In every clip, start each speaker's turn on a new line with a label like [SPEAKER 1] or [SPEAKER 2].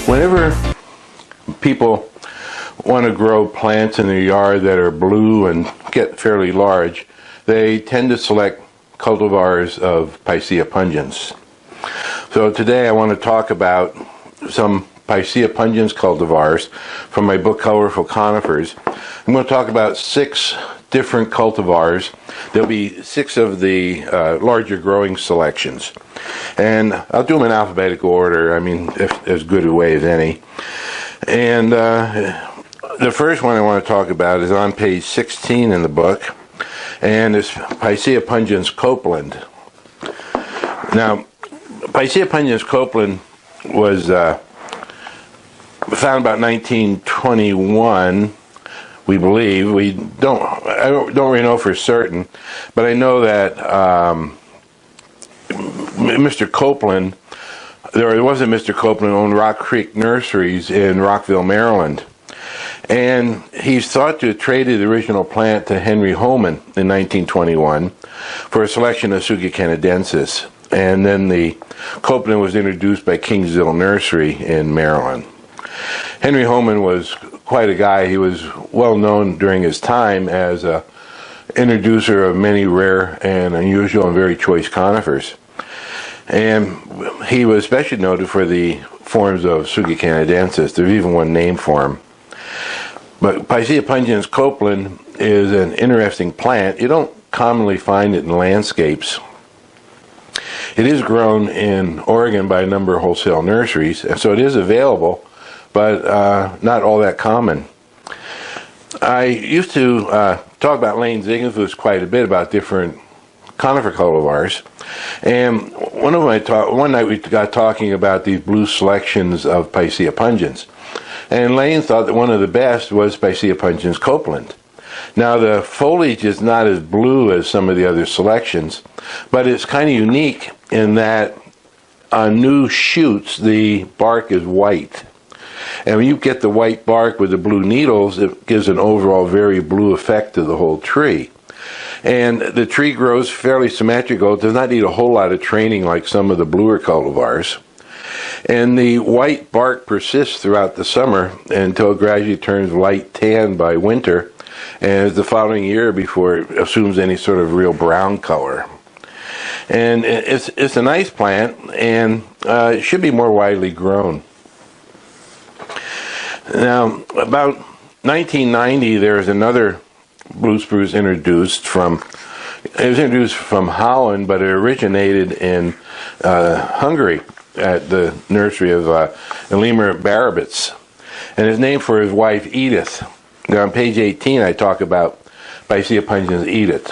[SPEAKER 1] Whenever people want to grow plants in their yard that are blue and get fairly large, they tend to select cultivars of Picea pungens. So today I want to talk about some Picea pungens cultivars from my book Colorful Conifers. I'm going to talk about 6 different cultivars. There'll be 6 of the larger growing selections. And I'll do them in alphabetical order, if as good a way as any. And the first one I want to talk about is on page 16 in the book, and it's Picea pungens Copeland. Now, Picea pungens Copeland was found about 1921, we believe. I don't really know for certain, but I know that Mr. Copeland, there was a Mr. Copeland who owned Rock Creek Nurseries in Rockville, Maryland. And he's thought to have traded the original plant to Henry Homan in 1921 for a selection of Tsuga canadensis. And then the Copeland was introduced by Kingsville Nursery in Maryland. Henry Homan was quite a guy. He was well known during his time as an introducer of many rare and unusual and very choice conifers. And he was especially noted for the forms of Tsuga canadensis. There's even one name for him. But Picea pungens Copeland is an interesting plant. You don't commonly find it in landscapes. It is grown in Oregon by a number of wholesale nurseries, and so it is available, but not all that common. I used to talk about Lane Ziegenfuss quite a bit about different conifer cultivars, and one night we got talking about these blue selections of Picea pungens, and Lane thought that one of the best was Picea pungens Copeland. Now, the foliage is not as blue as some of the other selections, but it's kind of unique in that on new shoots the bark is white. And when you get the white bark with the blue needles, it gives an overall very blue effect to the whole tree. And the tree grows fairly symmetrical. It does not need a whole lot of training like some of the bluer cultivars. And the white bark persists throughout the summer until it gradually turns light tan by winter, and the following year before it assumes any sort of real brown color. And it's a nice plant, and it should be more widely grown. Now, about 1990, there was another blue spruce introduced from Holland, but it originated in Hungary at the nursery of Elimir Barabits, and is named for his wife Edith. Now, on page 18, I talk about Picea pungens Edith.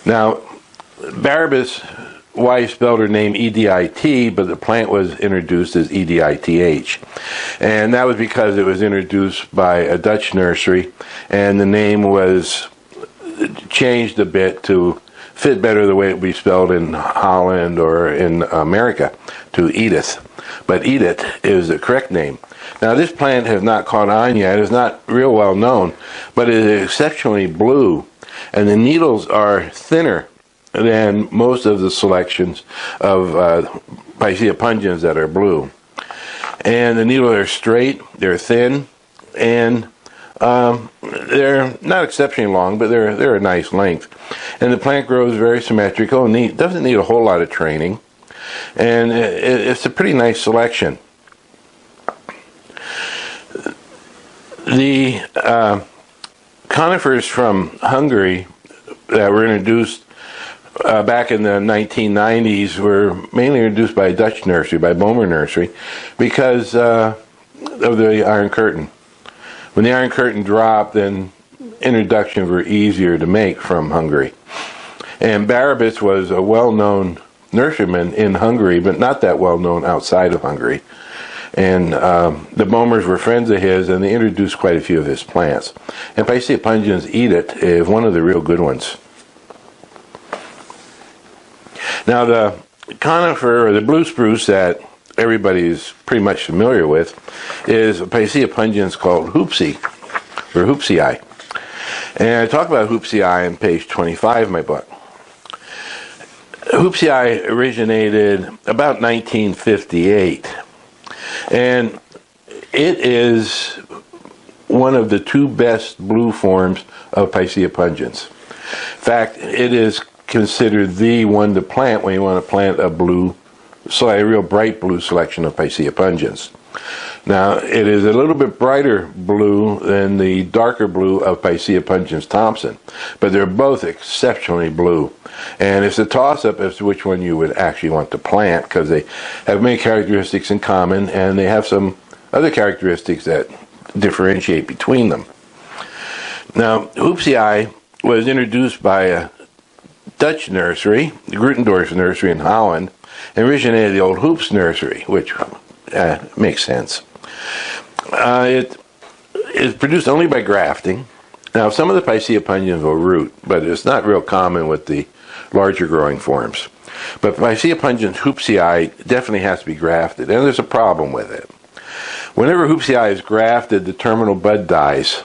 [SPEAKER 1] Now, Barabits' wife spelled her name E-D-I-T, but the plant was introduced as E-D-I-T-H. And that was because it was introduced by a Dutch nursery, and the name was changed a bit to fit better the way it would be spelled in Holland or in America, to Edith. But Edith is the correct name. Now, this plant has not caught on yet. It's not real well known, but it is exceptionally blue, and the needles are thinner than most of the selections of Picea pungens that are blue. And the needles are straight, they're thin, and they're not exceptionally long, but they're a nice length. And the plant grows very symmetrical and doesn't need a whole lot of training, and it's a pretty nice selection. The conifers from Hungary that were introduced back in the 1990s were mainly introduced by a Dutch nursery, by Bomer Nursery, because of the Iron Curtain. When the Iron Curtain dropped, then introductions were easier to make from Hungary. And Barabits was a well-known nurseryman in Hungary, but not that well-known outside of Hungary. And the Bomers were friends of his, and they introduced quite a few of his plants. And Picea pungens Edith is one of the real good ones. Now, the conifer, or the blue spruce that everybody's pretty much familiar with, is a Picea pungens called Hoopsii, or Hoopsii. And I talk about Hoopsii on page 25 of my book. Hoopsii originated about 1958. And it is one of the two best blue forms of Picea pungens. In fact, it is considered the one to plant when you want to plant a blue, so a real bright blue selection of Picea pungens. Now, it is a little bit brighter blue than the darker blue of Picea pungens Thomsen, but they're both exceptionally blue. And it's a toss-up as to which one you would actually want to plant, because they have many characteristics in common, and they have some other characteristics that differentiate between them. Now, Hoopsii was introduced by a Dutch nursery, the Grutendorf's nursery in Holland, and originated the old Hoop's nursery, which makes sense. It is produced only by grafting. Now, some of the Picea pungens will root, but it's not real common with the larger growing forms. But Picea pungens Hoopsii definitely has to be grafted, and there's a problem with it. Whenever Hoopsii is grafted, the terminal bud dies.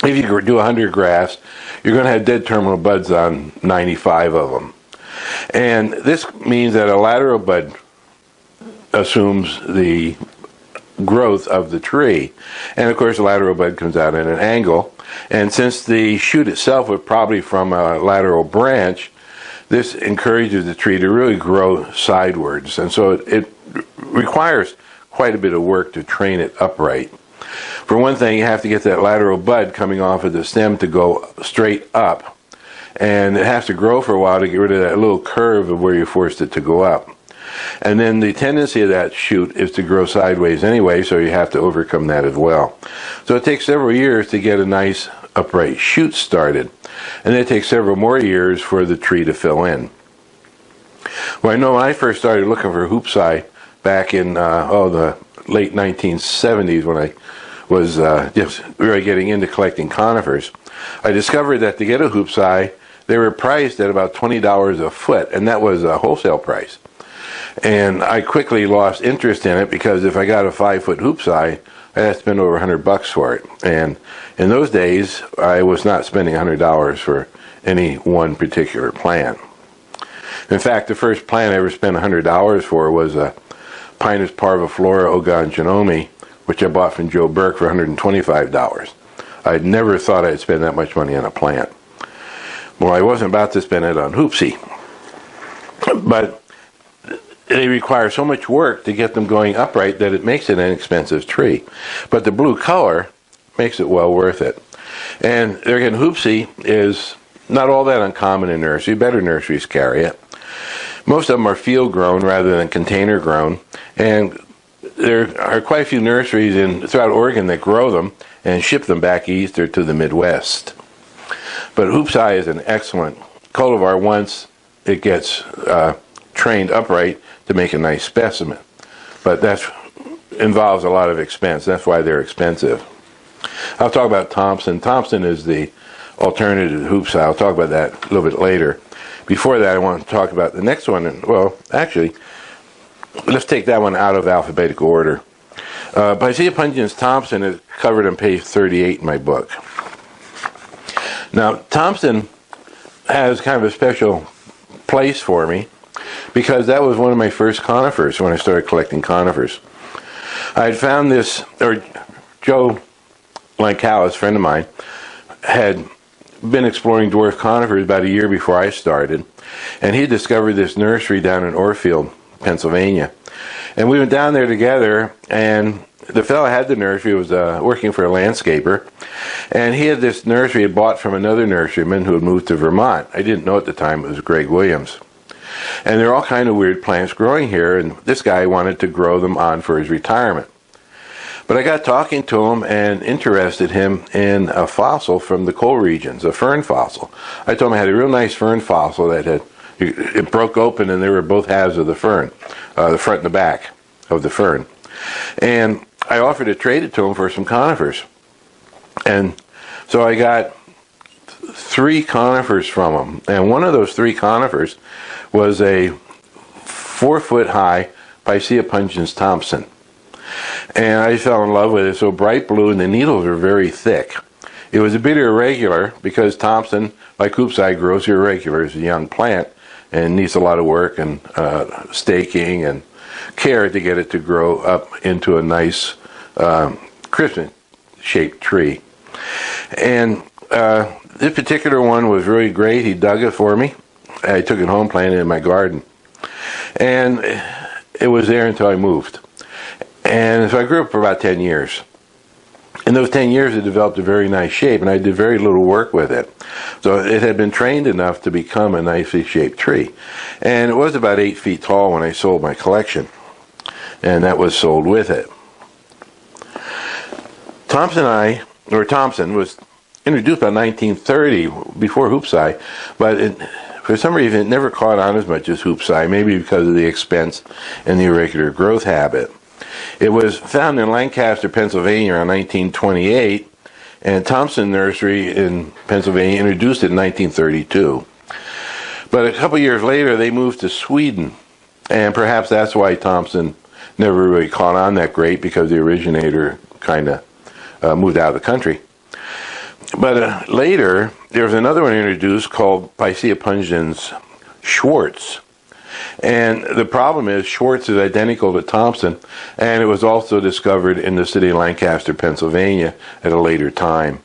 [SPEAKER 1] If you do 100 grafts, you're going to have dead terminal buds on 95 of them. And this means that a lateral bud assumes the growth of the tree. And of course, the lateral bud comes out at an angle. And since the shoot itself was probably from a lateral branch, this encourages the tree to really grow sidewards. And so it requires quite a bit of work to train it upright. For one thing, you have to get that lateral bud coming off of the stem to go straight up. And it has to grow for a while to get rid of that little curve of where you forced it to go up. And then the tendency of that shoot is to grow sideways anyway, so you have to overcome that as well. So it takes several years to get a nice upright shoot started. And then it takes several more years for the tree to fill in. Well, I know when I first started looking for Hoopsii back in the late 1970s, when I was just really getting into collecting conifers, I discovered that to get a Hoopsii, they were priced at about $20 a foot, and that was a wholesale price. And I quickly lost interest in it, because if I got a 5-foot Hoopsii, I had to spend over $100 for it. And in those days, I was not spending $100 for any one particular plant. In fact, the first plant I ever spent $100 for was a Pinus parviflora ogonjonomi, which I bought from Joe Burke for $125. I'd never thought I'd spend that much money on a plant. Well, I wasn't about to spend it on Hoopsii. But they require so much work to get them going upright that it makes it an expensive tree. But the blue color makes it well worth it. And there again, Hoopsii is not all that uncommon in nursery. Better nurseries carry it. Most of them are field grown rather than container grown. And there are quite a few nurseries throughout Oregon that grow them and ship them back east or to the Midwest. But Hoopsii is an excellent cultivar once it gets trained upright to make a nice specimen. But that involves a lot of expense. That's why they're expensive. I'll talk about Thomsen. Thomsen is the alternative to Hoopsii. I'll talk about that a little bit later. Before that, I want to talk about the next one. Well, actually, let's take that one out of alphabetical order. Picea pungens Thomsen is covered on page 38 in my book. Now, Thomsen has kind of a special place for me, because that was one of my first conifers when I started collecting conifers. I had found this, or Joe Lancalis, a friend of mine, had been exploring dwarf conifers about a year before I started, and he discovered this nursery down in Orfield, Pennsylvania. And we went down there together, and the fellow had the nursery, was working for a landscaper, and he had this nursery he had bought from another nurseryman who had moved to Vermont. I didn't know at the time it was Greg Williams. And there are all kind of weird plants growing here, and this guy wanted to grow them on for his retirement. But I got talking to him and interested him in a fossil from the coal regions, a fern fossil. I told him I had a real nice fern fossil that it broke open, and there were both halves of the fern, the front and the back of the fern. And I offered to trade it to him for some conifers. And so I got 3 conifers from him. And one of those 3 conifers was a 4-foot high Picea pungens Thomsen. And I fell in love with it. So bright blue, and the needles are very thick. It was a bit irregular because Thomsen, like Hoopsii, grows irregular as a young plant and needs a lot of work and staking and care to get it to grow up into a nice Christmas-shaped tree. And this particular one was really great. He dug it for me. I took it home, planted it in my garden. And it was there until I moved. And so I grew up for about 10 years. In those 10 years, it developed a very nice shape, and I did very little work with it. So it had been trained enough to become a nicely shaped tree. And it was about 8 feet tall when I sold my collection. And that was sold with it. Thomsen was introduced by 1930, before Hoopsii, but for some reason it never caught on as much as Hoopsii, maybe because of the expense and the irregular growth habit. It was found in Lancaster, Pennsylvania around 1928, and Thomsen Nursery in Pennsylvania introduced it in 1932. But a couple years later, they moved to Sweden, and perhaps that's why Thomsen never really caught on that great, because the originator kind of moved out of the country. But later, there was another one introduced called Picea pungens Schwartz. And the problem is, Schwartz is identical to Thomsen, and it was also discovered in the city of Lancaster, Pennsylvania at a later time.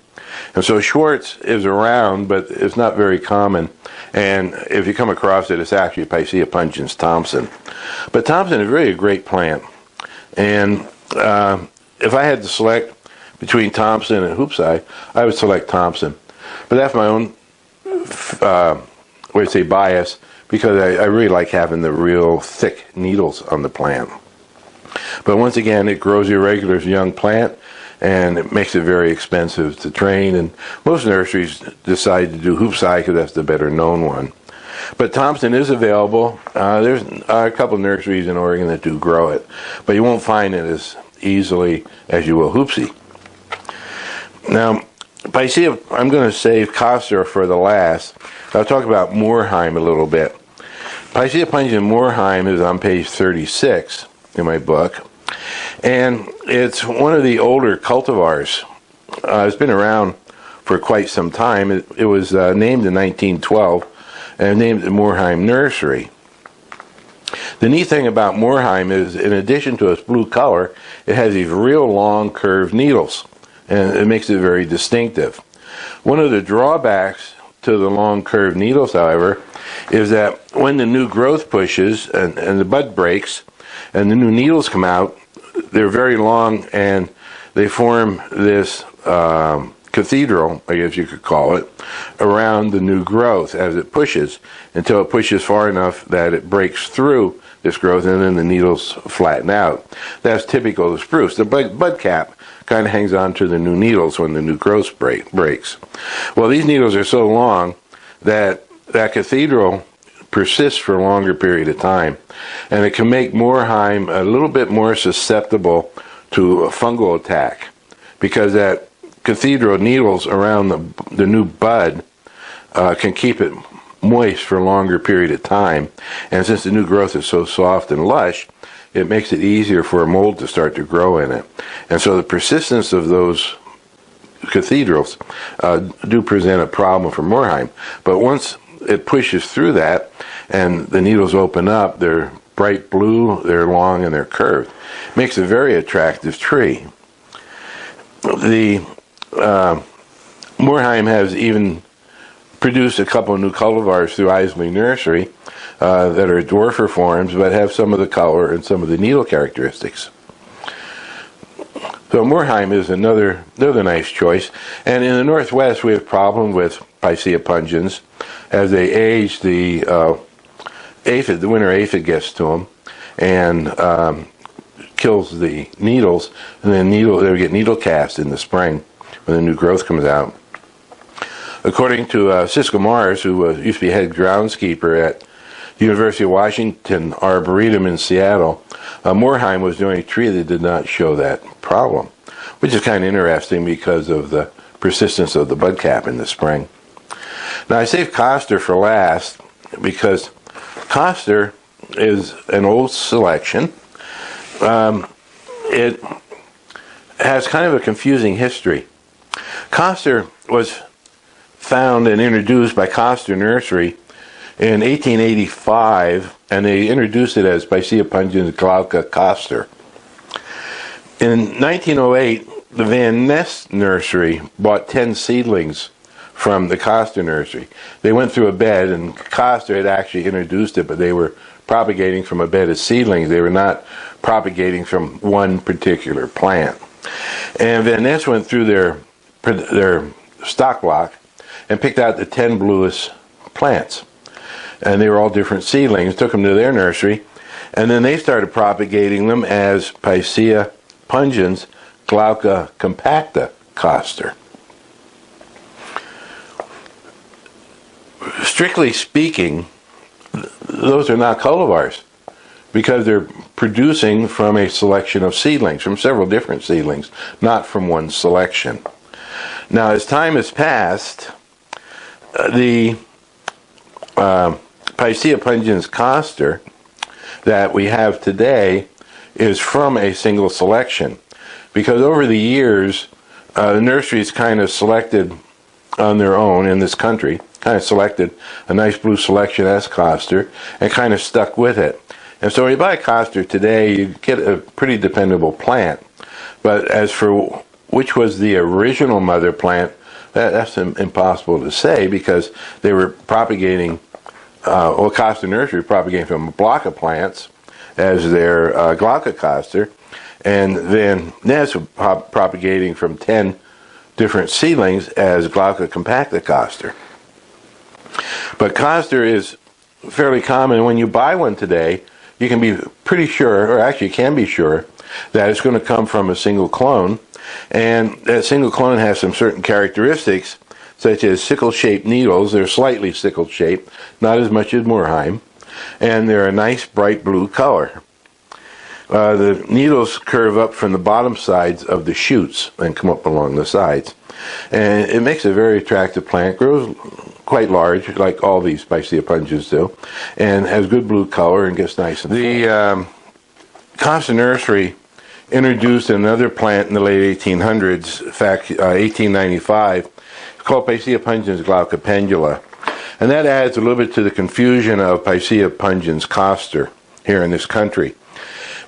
[SPEAKER 1] And so Schwartz is around, but it's not very common. And if you come across it, it's actually Picea pungens Thomsen. But Thomsen is really a great plant. And if I had to select between Thomsen and Hoopsii, I would select Thomsen. But that's my own, bias, because I really like having the real thick needles on the plant. But once again, it grows irregular as a young plant, and it makes it very expensive to train, and most nurseries decide to do Hoopsii because that's the better known one. But Thomsen is available. There's a couple of nurseries in Oregon that do grow it, but you won't find it as easily as you will Hoopsii. Now, Picea, I'm going to save Koster for the last. I'll talk about Moerheim a little bit. Picea pungens Moerheim is on page 36 in my book, and it's one of the older cultivars. It's been around for quite some time. It was named in 1912 and named the Moerheim Nursery. The neat thing about Moerheim is, in addition to its blue color, it has these real long curved needles, and it makes it very distinctive. One of the drawbacks to the long curved needles, however, is that when the new growth pushes and the bud breaks and the new needles come out, they're very long and they form this cathedral, I guess you could call it, around the new growth as it pushes, until it pushes far enough that it breaks through this growth and then the needles flatten out. That's typical of spruce. The bud cap kind of hangs on to the new needles when the new growth breaks. Well, these needles are so long that cathedral persists for a longer period of time, and it can make Moerheim a little bit more susceptible to a fungal attack, because that cathedral needles around the new bud can keep it moist for a longer period of time, and since the new growth is so soft and lush, it makes it easier for a mold to start to grow in it. And so the persistence of those cathedrals do present a problem for Moerheim. But once it pushes through that and the needles open up, they're bright blue, they're long, and they're curved. Makes a very attractive tree. The Moerheim has even produced a couple of new cultivars through Isley Nursery that are dwarfer forms, but have some of the color and some of the needle characteristics. So Moerheim is another nice choice. And in the Northwest, we have a problem with Picea pungens. As they age, the winter aphid gets to them and kills the needles, and then they get needle cast in the spring when the new growth comes out. According to Cisco Mars, who used to be head groundskeeper at the University of Washington Arboretum in Seattle, Moerheim was the only tree that did not show that problem, which is kind of interesting because of the persistence of the bud cap in the spring. Now, I saved Koster for last because Koster is an old selection. It has kind of a confusing history. Koster was found and introduced by Coster Nursery in 1885, and they introduced it as Picea pungens glauca Koster. In 1908, the Van Ness nursery bought 10 seedlings from the Koster nursery. They went through a bed, and Koster had actually introduced it, but they were propagating from a bed of seedlings. They were not propagating from one particular plant. And Van Ness went through their stock block and picked out the 10 bluest plants. And they were all different seedlings, took them to their nursery, and then they started propagating them as Picea pungens, Glauca compacta Koster. Strictly speaking, those are not cultivars, because they're producing from a selection of seedlings, from several different seedlings, not from one selection. Now, as time has passed, the Picea pungens Koster that we have today is from a single selection, because over the years, the nurseries kind of selected on their own in this country, kind of selected a nice blue selection as Koster and kind of stuck with it. And so when you buy Koster today, you get a pretty dependable plant. But as for which was the original mother plant, that's impossible to say, because they were propagating, Koster nursery propagating from a block of plants as their Glauca Koster, and then Ness propagating from 10 different seedlings as Glauca compacta Koster. But Koster is fairly common. When you buy one today, you can be pretty sure, or actually you can be sure, that it's going to come from a single clone. And that single clone has some certain characteristics, such as sickle-shaped needles. They're slightly sickle-shaped, not as much as Moerheim, and they're a nice bright blue color. The needles curve up from the bottom sides of the shoots and come up along the sides. And it makes a very attractive plant. Grows quite large, like all these Picea pungens do, and has good blue color and gets nice and the Koster nursery introduced another plant in the late 1800s, in fact 1895, called Picea pungens Glauca pendula. And that adds a little bit to the confusion of Picea pungens Koster here in this country,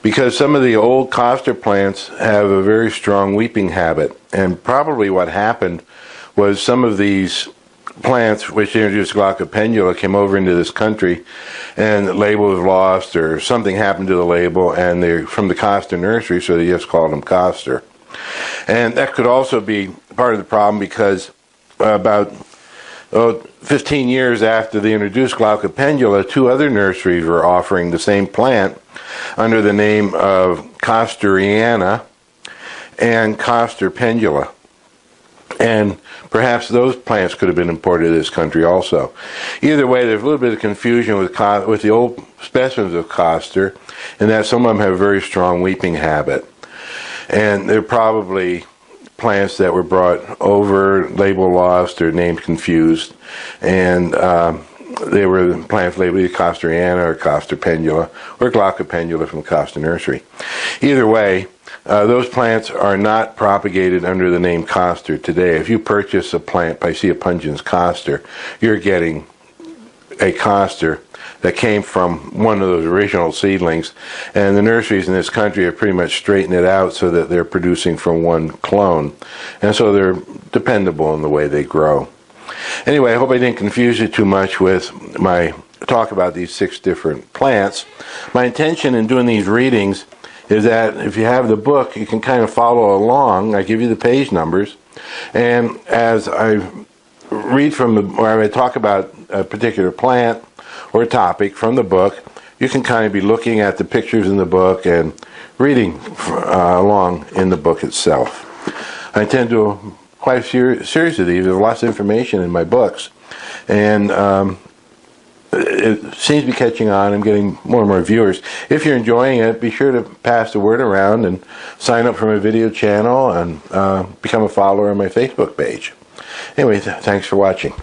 [SPEAKER 1] because some of the old Koster plants have a very strong weeping habit, and probably what happened was some of these plants which introduced Glauca pendula came over into this country, and the label was lost or something happened to the label, and they're from the Koster nursery, so they just called them Koster. And that could also be part of the problem, because about 15 years after they introduced Glauca pendula, 2 other nurseries were offering the same plant under the name of Kosteriana and Koster pendula. And perhaps those plants could have been imported to this country also. Either way, there's a little bit of confusion with the old specimens of Koster, in that some of them have a very strong weeping habit. And they're probably plants that were brought over, label lost, or names confused, and they were plants labeled either Kosteriana or Koster pendula or Glauca pendula from Koster nursery. Either way, those plants are not propagated under the name Koster today. If you purchase a plant, Picea pungens Koster, you're getting a Koster that came from one of those original seedlings, and the nurseries in this country have pretty much straightened it out so that they're producing from one clone, and so they're dependable in the way they grow. Anyway, I hope I didn't confuse you too much with my talk about these 6 different plants. My intention in doing these readings is that if you have the book, you can kind of follow along. I give you the page numbers, and as I read from or I talk about a particular plant or topic from the book, you can kind of be looking at the pictures in the book and reading along in the book itself. I intend to do quite a series of these. There's lots of information in my books, and it seems to be catching on. I'm getting more and more viewers. If you're enjoying it, be sure to pass the word around and sign up for my video channel and become a follower on my Facebook page. Anyway, thanks for watching.